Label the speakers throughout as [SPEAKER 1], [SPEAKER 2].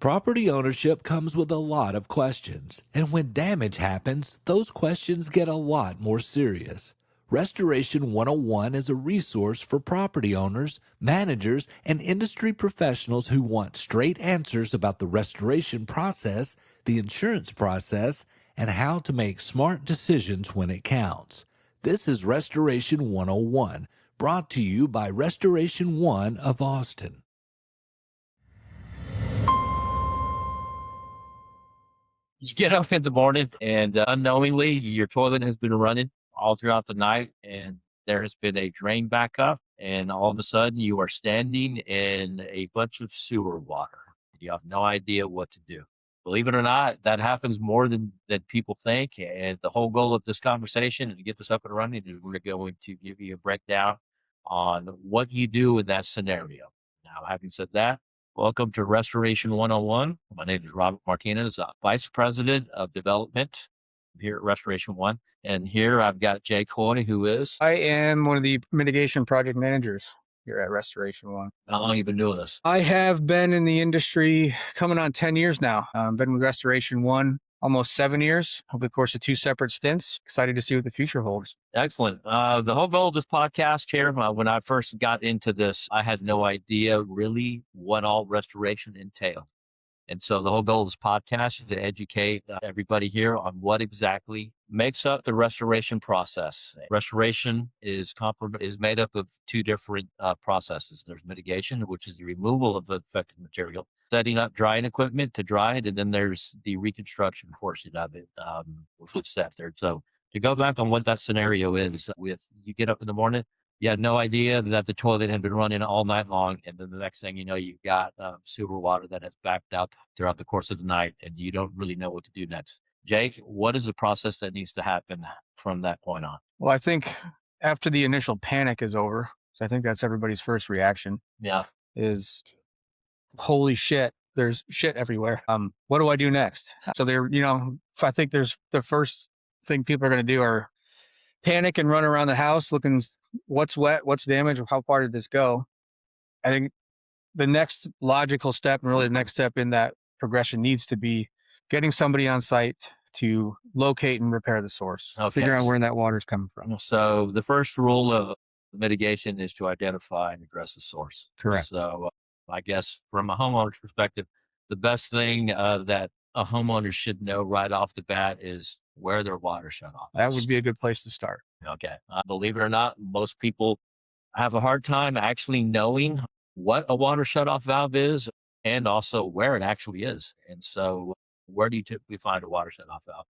[SPEAKER 1] Property ownership comes with a lot of questions, and when damage happens, those questions get a lot more serious. Restoration 101 is a resource for property owners, managers, and industry professionals who want straight answers about the restoration process, the insurance process, and how to make smart decisions when it counts. This is Restoration 101, brought to you by Restoration One of Austin.
[SPEAKER 2] You get up in the morning and unknowingly your toilet has been running all throughout the night and there has been a drain backup and all of a sudden you are standing in a bunch of sewer water. You have no idea what to do. Believe it or not, that happens more than people think. And the whole goal of this conversation and to get this up and running is we're going to give you a breakdown on what you do in that scenario. Now, having said that, welcome to Restoration 101. My name is Robert Martinez, Vice President of Development here at Restoration One. And here I've got Jake Hoy, who is.
[SPEAKER 3] I am one of the mitigation project managers here at Restoration One.
[SPEAKER 2] How long have you been doing this?
[SPEAKER 3] I have been in the industry coming on 10 years now. Been with Restoration One almost 7 years over the course of 2 separate stints. Excited to see what the future holds.
[SPEAKER 2] Excellent. The whole goal of this podcast here, when I first got into this, I had no idea really what all restoration entailed. And so the whole goal of this podcast is to educate everybody here on what exactly makes up the restoration process. Restoration is made up of 2 different processes. There's mitigation, which is the removal of the affected material, setting up drying equipment to dry it, and then there's the reconstruction portion of it, which is set there. So to go back on what that scenario is, with you get up in the morning, you had no idea that the toilet had been running all night long. And then the next thing you know, you've got sewer water that has backed out throughout the course of the night, and you don't really know what to do next. Jake, what is the process that needs to happen from that point on?
[SPEAKER 3] Well, I think after the initial panic is over, so I think that's everybody's first reaction.
[SPEAKER 2] Yeah.
[SPEAKER 3] Is holy shit, there's shit everywhere. What do I do next? So I think there's the first thing people are going to do are panic and run around the house looking what's wet, what's damaged, how far did this go? I think the next logical step, and really the next step in that progression, needs to be getting somebody on site to locate and repair the source, figure out where that water is coming from.
[SPEAKER 2] So the first rule of mitigation is to identify and address the source.
[SPEAKER 3] Correct.
[SPEAKER 2] So I guess from a homeowner's perspective, the best thing that a homeowner should know right off the bat is where their water shut off.
[SPEAKER 3] That would be a good place to start.
[SPEAKER 2] Okay. Believe it or not, most people have a hard time actually knowing what a water shutoff valve is and also where it actually is. And so where do you typically find a water shutoff valve?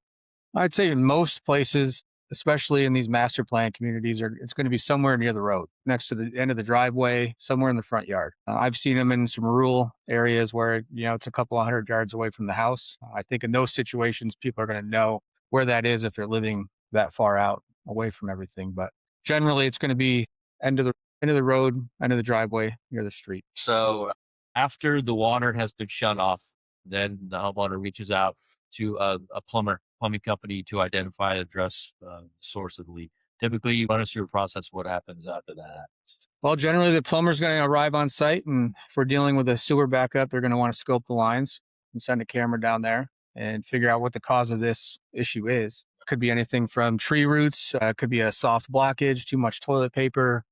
[SPEAKER 3] I'd say in most places, especially in these master plan communities, it's going to be somewhere near the road, next to the end of the driveway, somewhere in the front yard. I've seen them in some rural areas where, it's a couple 100 yards away from the house. I think in those situations, people are going to know where that is if they're living that far out away from everything. But generally, it's going to be end of the road, end of the driveway, near the street.
[SPEAKER 2] So after the water has been shut off, then the homeowner reaches out to a plumbing company to identify and address the source of the leak. Typically, you run us through a process. What happens after that?
[SPEAKER 3] Well, generally, the plumber's going to arrive on site, and if we're dealing with a sewer backup, they're going to want to scope the lines and send a camera down there and figure out what the cause of this issue is. Could be anything from tree roots, could be a soft blockage, too much toilet paper,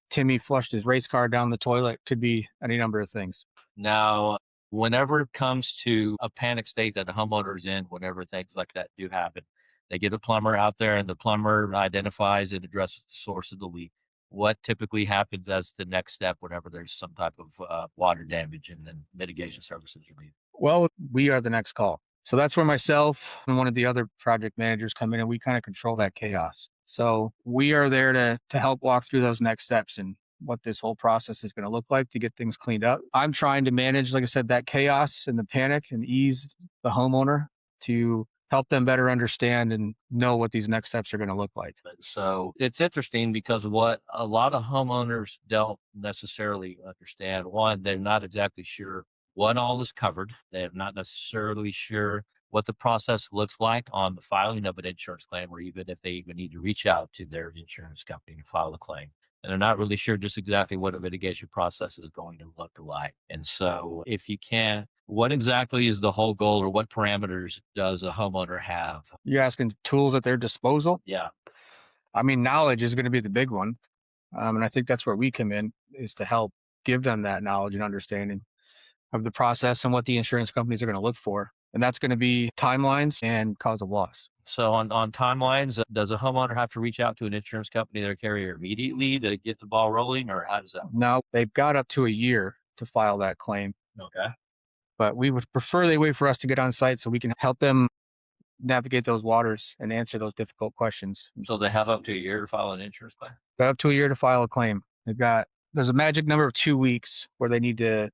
[SPEAKER 3] Timmy flushed his race car down the toilet, could be any number of things.
[SPEAKER 2] Now, whenever it comes to a panic state that a homeowner is in, whenever things like that do happen, they get a plumber out there and the plumber identifies and addresses the source of the leak. What typically happens as the next step whenever there's some type of water damage and then mitigation services are needed?
[SPEAKER 3] Well, we are the next call. So that's where myself and one of the other project managers come in, and we kind of control that chaos. So we are there to help walk through those next steps and what this whole process is going to look like to get things cleaned up. I'm trying to manage, like I said, that chaos and the panic and ease the homeowner to help them better understand and know what these next steps are going to look like.
[SPEAKER 2] So it's interesting because what a lot of homeowners don't necessarily understand, one, they're not exactly sure what all is covered. They're not necessarily sure what the process looks like on the filing of an insurance claim, or even if they even need to reach out to their insurance company to file a claim. And they're not really sure just exactly what a mitigation process is going to look like. And so if you can What exactly is the whole goal, or what parameters does a homeowner have?
[SPEAKER 3] You're asking tools at their disposal?
[SPEAKER 2] Yeah.
[SPEAKER 3] I mean, knowledge is going to be the big one. And I think that's where we come in, is to help give them that knowledge and understanding of the process and what the insurance companies are going to look for. And that's going to be timelines and cause of loss.
[SPEAKER 2] So on timelines, does a homeowner have to reach out to an insurance company, their carrier, immediately to get the ball rolling, or how does that?
[SPEAKER 3] Now, they've got up to a year to file that claim,
[SPEAKER 2] Okay.
[SPEAKER 3] but we would prefer they wait for us to get on site so we can help them navigate those waters and answer those difficult questions.
[SPEAKER 2] So they have up to a year to file an insurance claim.
[SPEAKER 3] Got up to a year to file a claim. There's a magic number of 2 weeks where they need to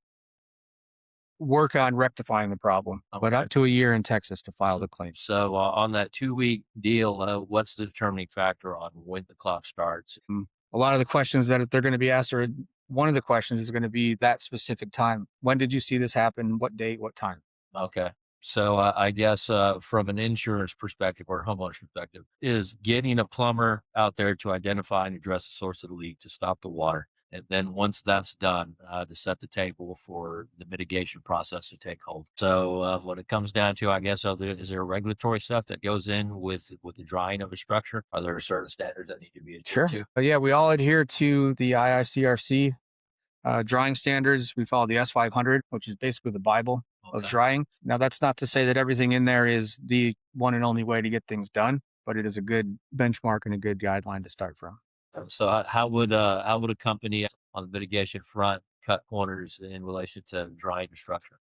[SPEAKER 3] work on rectifying the problem, but
[SPEAKER 2] Okay.
[SPEAKER 3] up to a year in Texas to file the claim.
[SPEAKER 2] So on that 2 week deal, what's the determining factor on when the clock starts?
[SPEAKER 3] A lot of the questions that they're going to be asked, or one of the questions is going to be that specific time. When did you see this happen? What date? What time?
[SPEAKER 2] Okay. So I guess from an insurance perspective or homeowner's perspective, is getting a plumber out there to identify and address the source of the leak to stop the water. And then once that's done, to set the table for the mitigation process to take hold. So what it comes down to, I guess, is there regulatory stuff that goes in with the drying of a structure? Are there certain standards that need to be adhered to?
[SPEAKER 3] Yeah, we all adhere to the IICRC drying standards. We follow the S500, which is basically the Bible of drying. Now, that's not to say that everything in there is the one and only way to get things done, but it is a good benchmark and a good guideline to start from.
[SPEAKER 2] So how would a company on the mitigation front cut corners in relation to drying the structure?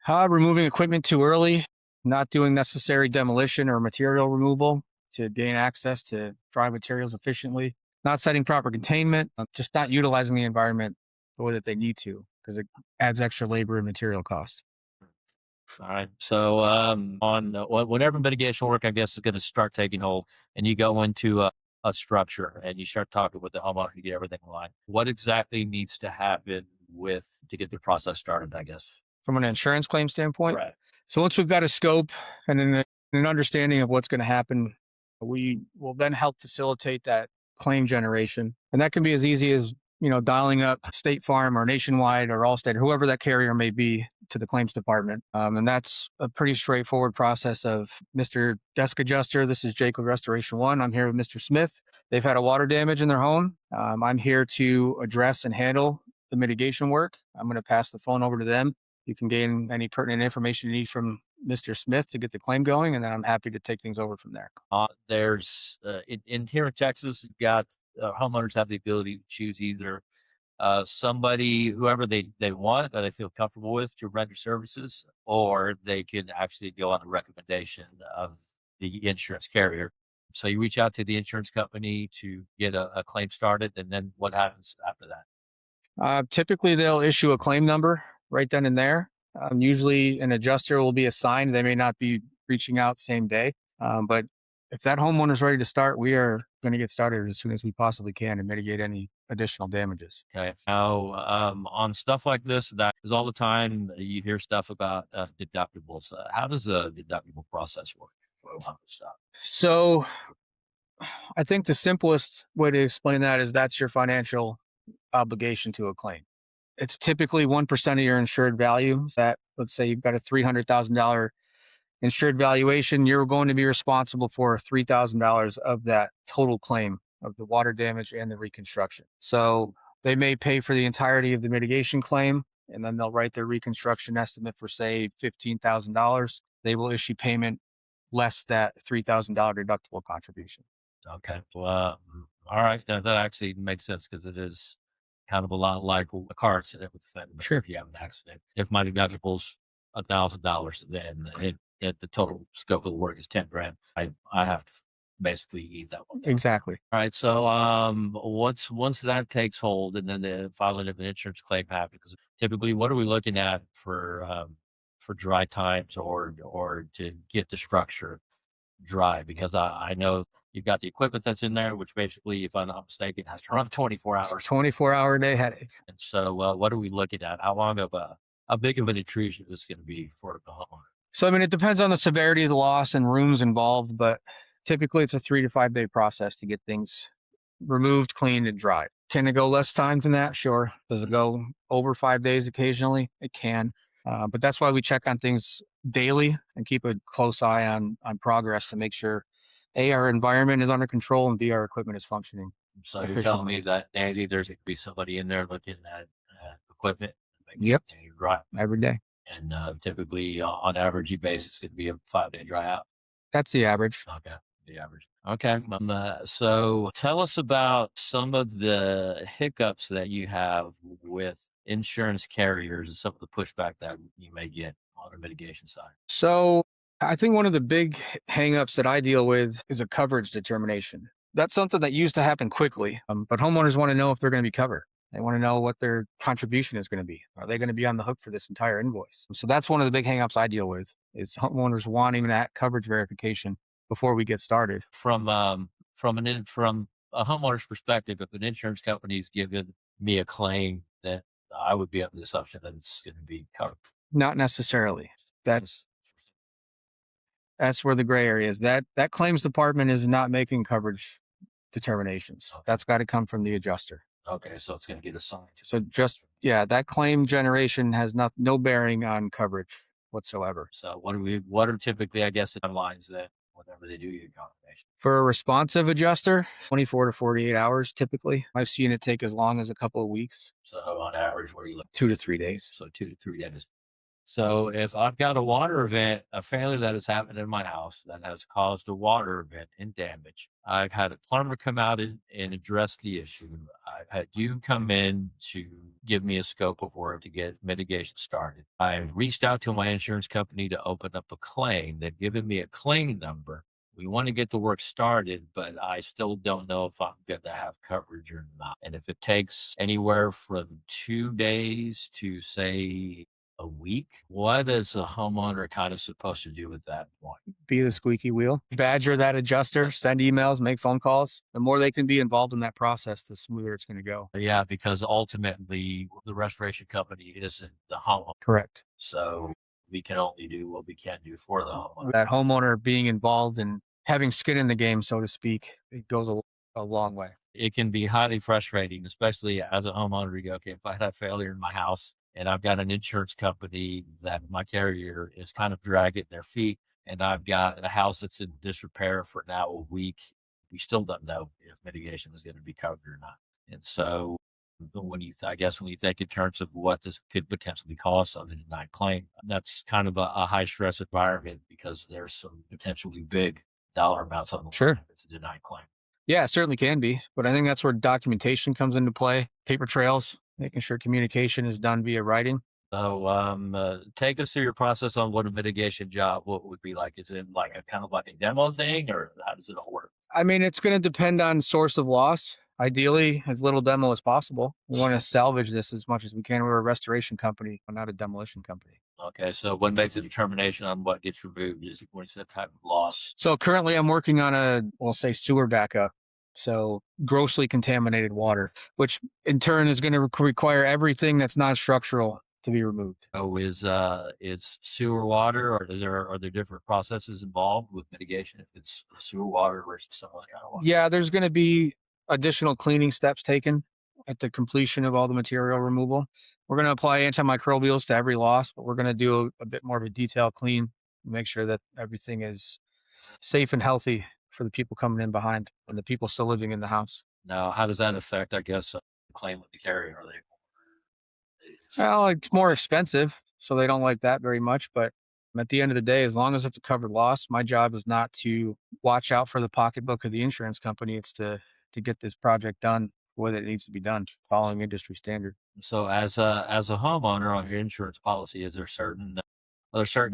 [SPEAKER 3] Removing equipment too early, not doing necessary demolition or material removal to gain access to dry materials efficiently, not setting proper containment, just not utilizing the environment the way that they need to, because it adds extra labor and material costs.
[SPEAKER 2] All right. So whenever mitigation work, I guess, is going to start taking hold, and you go into a structure and you start talking with the homeowner to get everything in line, what exactly needs to happen to get the process started, I guess?
[SPEAKER 3] From an insurance claim standpoint?
[SPEAKER 2] Right.
[SPEAKER 3] So once we've got a scope and an understanding of what's going to happen, we will then help facilitate that claim generation. And that can be as easy as, dialing up State Farm or Nationwide or Allstate or whoever that carrier may be to the claims department. And that's a pretty straightforward process of Mr. Desk Adjuster. This is Jake with Restoration One. I'm here with Mr. Smith. They've had a water damage in their home. I'm here to address and handle the mitigation work. I'm going to pass the phone over to them. You can gain any pertinent information you need from Mr. Smith to get the claim going, and then I'm happy to take things over from there.
[SPEAKER 2] There's in here in Texas, you've got homeowners have the ability to choose either somebody, whoever they want, that they feel comfortable with to render services, or they can actually go on the recommendation of the insurance carrier. So you reach out to the insurance company to get a claim started, and then what happens after that?
[SPEAKER 3] Typically, they'll issue a claim number right then and there. Usually an adjuster will be assigned. They may not be reaching out same day, but if that homeowner's ready to start, we are going to get started as soon as we possibly can and mitigate any additional damages.
[SPEAKER 2] Okay. Now, on stuff like this, that is all the time you hear stuff about deductibles. How does the deductible process work?
[SPEAKER 3] So I think the simplest way to explain that is that's your financial obligation to a claim. It's typically 1% of your insured value. That, let's say you've got a $300,000 insured valuation, you're going to be responsible for $3,000 of that total claim of the water damage and the reconstruction. So they may pay for the entirety of the mitigation claim, and then they'll write their reconstruction estimate for, say, $15,000. They will issue payment less that $3,000 deductible contribution.
[SPEAKER 2] Okay. Well, all right. That actually makes sense, because it is kind of a lot like a car accident with the fender.
[SPEAKER 3] Sure.
[SPEAKER 2] If you have an accident, if my deductible's $1,000, then the total scope of the work is $10,000. I have to basically eat that one.
[SPEAKER 3] Exactly.
[SPEAKER 2] All right. So once that takes hold, and then the filing of an insurance claim happens, because typically, what are we looking at for dry times or to get the structure dry? Because I know you've got the equipment that's in there, which basically, if I'm not mistaken, has to run 24 hours.
[SPEAKER 3] 24-hour day headache.
[SPEAKER 2] And so what are we looking at? How big of an intrusion is going to be for the homeowner?
[SPEAKER 3] So, I mean, it depends on the severity of the loss and rooms involved, but typically it's a 3 to 5 day process to get things removed, cleaned, and dried. Can it go less time than that? Sure. Does it go over 5 days occasionally? It can. But that's why we check on things daily and keep a close eye on progress to make sure A, our environment is under control, and B, our equipment is functioning.
[SPEAKER 2] So you're telling me that, Andy, there's going to be somebody in there looking at equipment?
[SPEAKER 3] Yep.
[SPEAKER 2] Right.
[SPEAKER 3] Every day.
[SPEAKER 2] And typically, on average basis, it's going to be a 5-day dry out.
[SPEAKER 3] That's the average.
[SPEAKER 2] Okay. The average. Okay. So tell us about some of the hiccups that you have with insurance carriers and some of the pushback that you may get on the mitigation side.
[SPEAKER 3] So I think one of the big hangups that I deal with is a coverage determination. That's something that used to happen quickly, but homeowners want to know if they're going to be covered. They want to know what their contribution is going to be. Are they going to be on the hook for this entire invoice? So that's one of the big hangups I deal with is homeowners wanting that coverage verification before we get started.
[SPEAKER 2] From a homeowner's perspective, if an insurance company is giving me a claim, that I would be under the assumption that it's going to be covered.
[SPEAKER 3] Not necessarily. That's where the gray area is. That claims department is not making coverage determinations. Okay. That's got to come from the adjuster.
[SPEAKER 2] Okay, so it's going to get assigned.
[SPEAKER 3] So that claim generation has no bearing on coverage whatsoever.
[SPEAKER 2] So what are typically, I guess, the timelines that whenever they do your confirmation?
[SPEAKER 3] For a responsive adjuster, 24 to 48 hours typically. I've seen it take as long as a couple of weeks.
[SPEAKER 2] So on average, what are you looking?
[SPEAKER 3] 2 to 3 days.
[SPEAKER 2] So 2 to 3 days. So if I've got a water event, a failure that has happened in my house that has caused a water event and damage, I've had a plumber come out and address the issue. I've had you come in to give me a scope of work to get mitigation started. I've reached out to my insurance company to open up a claim. They've given me a claim number. We want to get the work started, but I still don't know if I'm going to have coverage or not. And if it takes anywhere from 2 days to, say, a week, what is a homeowner kind of supposed to do at that point?
[SPEAKER 3] Be the squeaky wheel, badger that adjuster, send emails, make phone calls. The more they can be involved in that process, the smoother it's going to go.
[SPEAKER 2] Yeah, because ultimately the restoration company isn't the homeowner.
[SPEAKER 3] Correct.
[SPEAKER 2] So we can only do what we can do for the homeowner.
[SPEAKER 3] That homeowner being involved and having skin in the game, so to speak, it goes a long way.
[SPEAKER 2] It can be highly frustrating, especially as a homeowner. You go, okay, if I had a failure in my house, and I've got an insurance company that my carrier is kind of dragging their feet, and I've got a house that's in disrepair for now a week. We still don't know if mitigation is going to be covered or not. And so when you think in terms of what this could potentially cost on a denied claim, that's kind of a high stress environment because there's some potentially big dollar amounts on the line if it's a denied claim.
[SPEAKER 3] Yeah, it certainly can be. But I think that's where documentation comes into play, paper trails, making sure communication is done via writing.
[SPEAKER 2] So take us through your process on what a mitigation job would be like. Is it like a kind of like a demo thing, or how does it all work?
[SPEAKER 3] I mean, it's going to depend on source of loss. Ideally, as little demo as possible. We want to salvage this as much as we can. We're a restoration company, not a demolition company.
[SPEAKER 2] Okay, so what makes a determination on what gets removed? Is it what's that type of loss?
[SPEAKER 3] So currently I'm working on we'll say sewer backup. So grossly contaminated water, which in turn is going to require everything that's non-structural to be removed.
[SPEAKER 2] Oh, is sewer water, or are there different processes involved with mitigation if it's sewer water versus some other kind of water?
[SPEAKER 3] Yeah, there's going to be additional cleaning steps taken at the completion of all the material removal. We're going to apply antimicrobials to every loss, but we're going to do a bit more of a detailed clean, make sure that everything is safe and healthy for the people coming in behind and the people still living in the house.
[SPEAKER 2] Now, how does that affect, I guess, the claim with the carrier?
[SPEAKER 3] Well, it's more expensive, so they don't like that very much. But at the end of the day, as long as it's a covered loss, my job is not to watch out for the pocketbook of the insurance company. It's to get this project done the way that it needs to be done, following industry standard.
[SPEAKER 2] So as a homeowner on your insurance policy, are there certain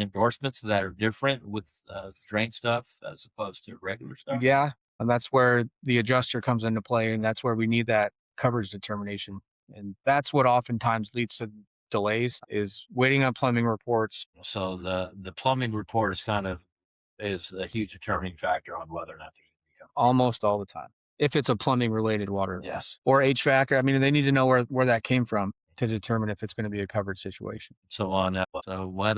[SPEAKER 2] endorsements that are different with drain stuff as opposed to regular stuff?
[SPEAKER 3] Yeah, and that's where the adjuster comes into play, and that's where we need that coverage determination. And that's what oftentimes leads to delays, is waiting on plumbing reports.
[SPEAKER 2] So the plumbing report is a huge determining factor on whether or not to
[SPEAKER 3] almost all the time. If it's a plumbing related water
[SPEAKER 2] loss
[SPEAKER 3] or HVAC, I mean, they need to know where that came from to determine if it's going to be a covered situation.
[SPEAKER 2] So what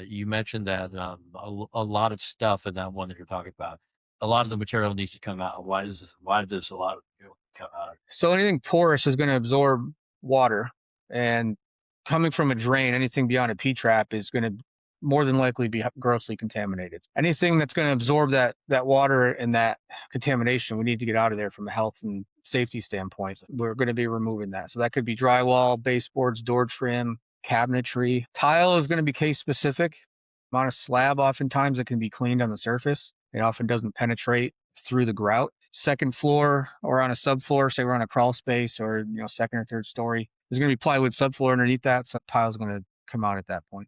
[SPEAKER 2] you mentioned that a lot of stuff in that one that you're talking about, a lot of the material needs to come out. Why does a lot of material come out?
[SPEAKER 3] So anything porous is going to absorb water and coming from a drain, anything beyond a P-trap is going to more than likely be grossly contaminated. Anything that's going to absorb that water and that contamination, we need to get out of there from a health and safety standpoint. We're going to be removing that. So that could be drywall, baseboards, door trim, cabinetry. Tile is going to be case specific. On a slab, oftentimes it can be cleaned on the surface. It often doesn't penetrate through the grout. Second floor or on a subfloor, say we're on a crawl space or second or third story, there's going to be plywood subfloor underneath that, so tile's going to come out at that point.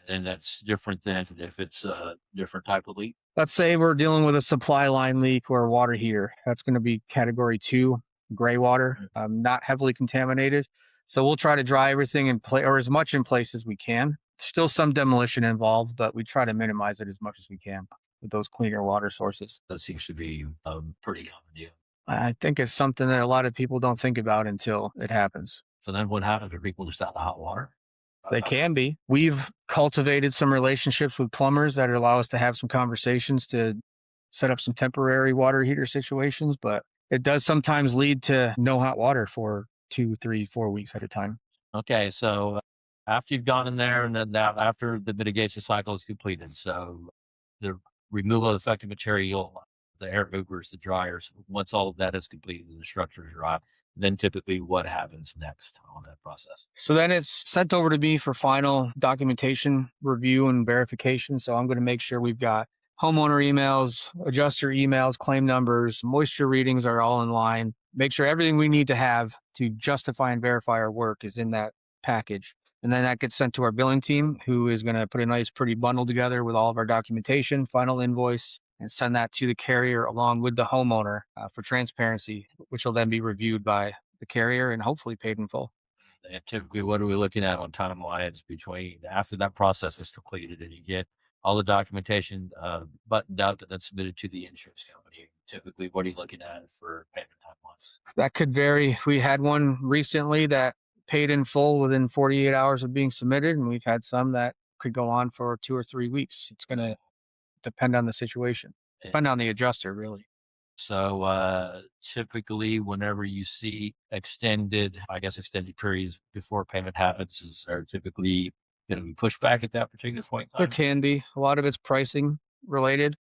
[SPEAKER 2] And that's different than if it's a different type of leak.
[SPEAKER 3] Let's say we're dealing with a supply line leak or a water heater. That's going to be category 2, gray water, not heavily contaminated. So we'll try to dry everything in place, or as much in place as we can. Still some demolition involved, but we try to minimize it as much as we can with those cleaner water sources.
[SPEAKER 2] That seems to be a pretty common deal.
[SPEAKER 3] I think it's something that a lot of people don't think about until it happens.
[SPEAKER 2] So then what happens? Are people just out of hot water?
[SPEAKER 3] They can be. We've cultivated some relationships with plumbers that allow us to have some conversations to set up some temporary water heater situations, but it does sometimes lead to no hot water for 2, 3, 4 weeks at a time.
[SPEAKER 2] Okay, so after you've gone in there and then after the mitigation cycle is completed, so the removal of affected material, the air movers, the dryers, once all of that is completed and the structure is dry, then typically what happens next on that process?
[SPEAKER 3] So then it's sent over to me for final documentation review and verification. So I'm going to make sure we've got homeowner emails, adjuster emails, claim numbers, moisture readings are all in line. Make sure everything we need to have to justify and verify our work is in that package. And then that gets sent to our billing team, who is going to put a nice, pretty bundle together with all of our documentation, final invoice, and send that to the carrier along with the homeowner for transparency, which will then be reviewed by the carrier and hopefully paid in full.
[SPEAKER 2] And typically, what are we looking at on timelines between after that process is completed and you get all the documentation buttoned up and then submitted to the insurance company? Typically, what are you looking at for payment timelines?
[SPEAKER 3] That could vary. We had one recently that paid in full within 48 hours of being submitted, and we've had some that could go on for 2 or 3 weeks. It's going to depend on the situation, depend on the adjuster, really.
[SPEAKER 2] So typically, whenever you see extended periods before payment happens, is there typically going to be pushback at that particular point in
[SPEAKER 3] There
[SPEAKER 2] time?
[SPEAKER 3] can be. A lot of it's pricing related.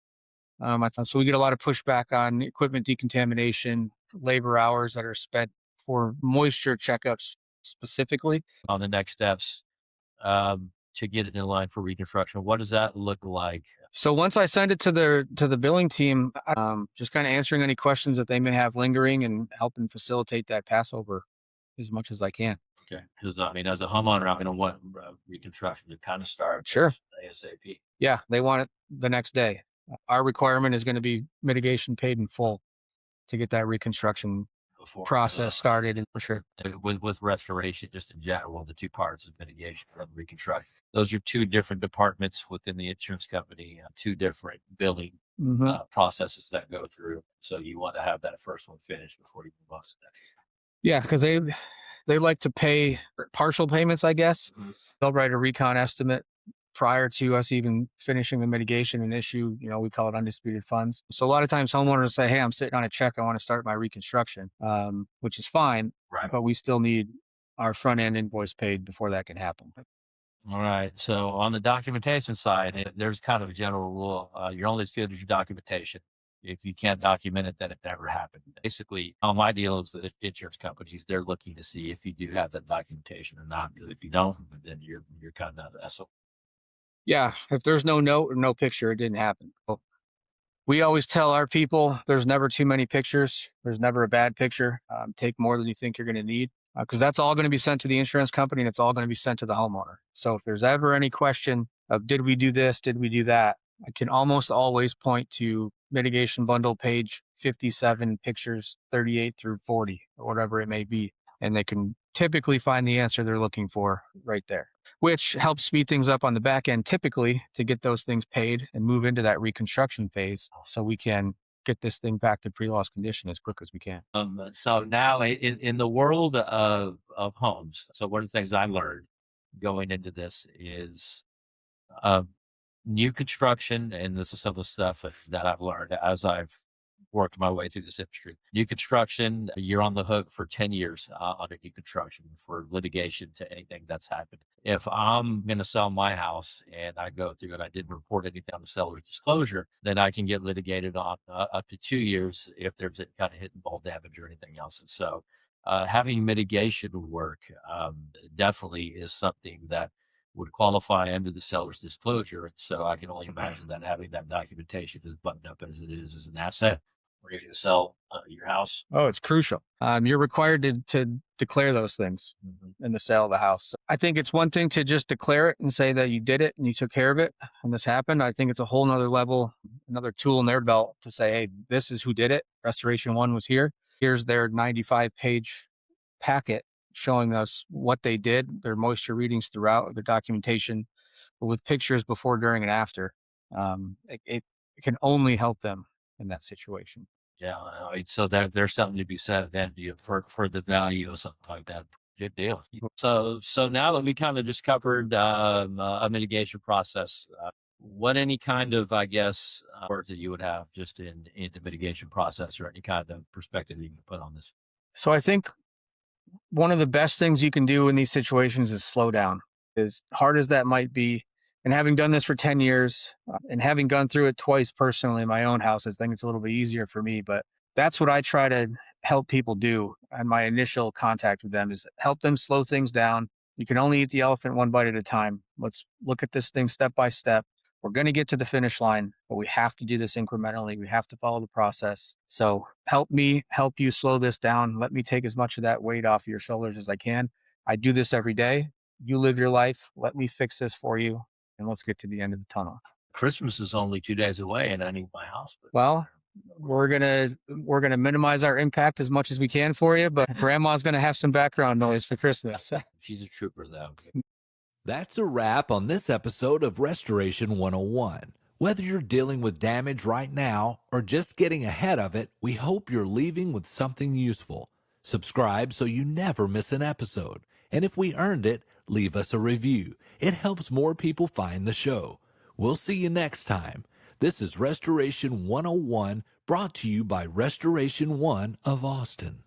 [SPEAKER 3] So we get a lot of pushback on equipment decontamination, labor hours that are spent for moisture checkups specifically.
[SPEAKER 2] On the next steps to get it in line for reconstruction, what does that look like?
[SPEAKER 3] So once I send it to the billing team, just kind of answering any questions that they may have lingering and helping facilitate that passover as much as I can.
[SPEAKER 2] Okay, because as a homeowner, I'm going to want reconstruction to kind of start
[SPEAKER 3] Sure.
[SPEAKER 2] ASAP.
[SPEAKER 3] Yeah, they want it the next day. Our requirement is going to be mitigation paid in full to get that reconstruction
[SPEAKER 2] Before
[SPEAKER 3] process started. And for sure.
[SPEAKER 2] with restoration, just in general, the two parts of mitigation and reconstruction. Those are two different departments within the insurance company, two different billing processes that go through. So you want to have that first one finished before you move on to that.
[SPEAKER 3] Yeah, because they like to pay partial payments, I guess.
[SPEAKER 2] Mhm.
[SPEAKER 3] They'll write a recon estimate prior to us even finishing the mitigation and issue, we call it undisputed funds. So a lot of times homeowners say, hey, I'm sitting on a check. I want to start my reconstruction, which is fine,
[SPEAKER 2] Right.
[SPEAKER 3] but we still need our front end invoice paid before that can happen.
[SPEAKER 2] All right. So on the documentation side, there's kind of a general rule. You're only as good as your documentation. If you can't document it, then it never happened. Basically, all my deals with insurance companies, they're looking to see if you do have that documentation or not. Because if you don't, then you're kind of SOL.
[SPEAKER 3] Yeah, if there's no note or no picture, it didn't happen. Well, we always tell our people there's never too many pictures. There's never a bad picture. Take more than you think you're going to need, because that's all going to be sent to the insurance company and it's all going to be sent to the homeowner. So if there's ever any question of did we do this, did we do that, I can almost always point to mitigation bundle page 57, pictures 38 through 40, or whatever it may be. And they can typically find the answer they're looking for right there, which helps speed things up on the back end, typically to get those things paid and move into that reconstruction phase so we can get this thing back to pre-loss condition as quick as we can.
[SPEAKER 2] So now in the world of homes, so one of the things I learned going into this is new construction, and this is some of the stuff that I've learned as I've working my way through this industry. New construction, you're on the hook for 10 years on a new construction for litigation to anything that's happened. If I'm going to sell my house and I go through and I didn't report anything on the seller's disclosure, then I can get litigated on up to 2 years if there's any kind of hit and ball damage or anything else. And so having mitigation work definitely is something that would qualify under the seller's disclosure. And so I can only imagine that having that documentation as buttoned up as it is an asset where you can sell your house.
[SPEAKER 3] Oh, it's crucial. You're required to declare those things in the sale of the house. I think it's one thing to just declare it and say that you did it and you took care of it and this happened. I think it's a whole nother level, another tool in their belt to say, hey, this is who did it. Restoration One was here. Here's their 95-page packet showing us what they did, their moisture readings throughout, their documentation, but with pictures before, during, and after. It can only help them in that situation.
[SPEAKER 2] Yeah, I mean, so there's something to be said then for the value of something like that. Good deal. So now that we kind of just covered a mitigation process, what any kind of, I guess, work that you would have just in the mitigation process or any kind of perspective you can put on this?
[SPEAKER 3] So I think one of the best things you can do in these situations is slow down. As hard as that might be, and having done this for 10 years and having gone through it twice personally in my own house, I think it's a little bit easier for me, but that's what I try to help people do. And my initial contact with them is help them slow things down. You can only eat the elephant one bite at a time. Let's look at this thing step by step. We're going to get to the finish line, but we have to do this incrementally. We have to follow the process. So help me help you slow this down. Let me take as much of that weight off your shoulders as I can. I do this every day. You live your life. Let me fix this for you. And let's get to the end of the tunnel.
[SPEAKER 2] Christmas is only 2 days away and I need my house.
[SPEAKER 3] Well, we're gonna minimize our impact as much as we can for you, but grandma's gonna have some background noise for Christmas.
[SPEAKER 2] She's a trooper though.
[SPEAKER 1] That's a wrap on this episode of Restoration 101. Whether you're dealing with damage right now or just getting ahead of it, we hope you're leaving with something useful. Subscribe so you never miss an episode. And if we earned it, leave us a review. It helps more people find the show. We'll see you next time. This is Restoration 101, brought to you by Restoration One of Austin.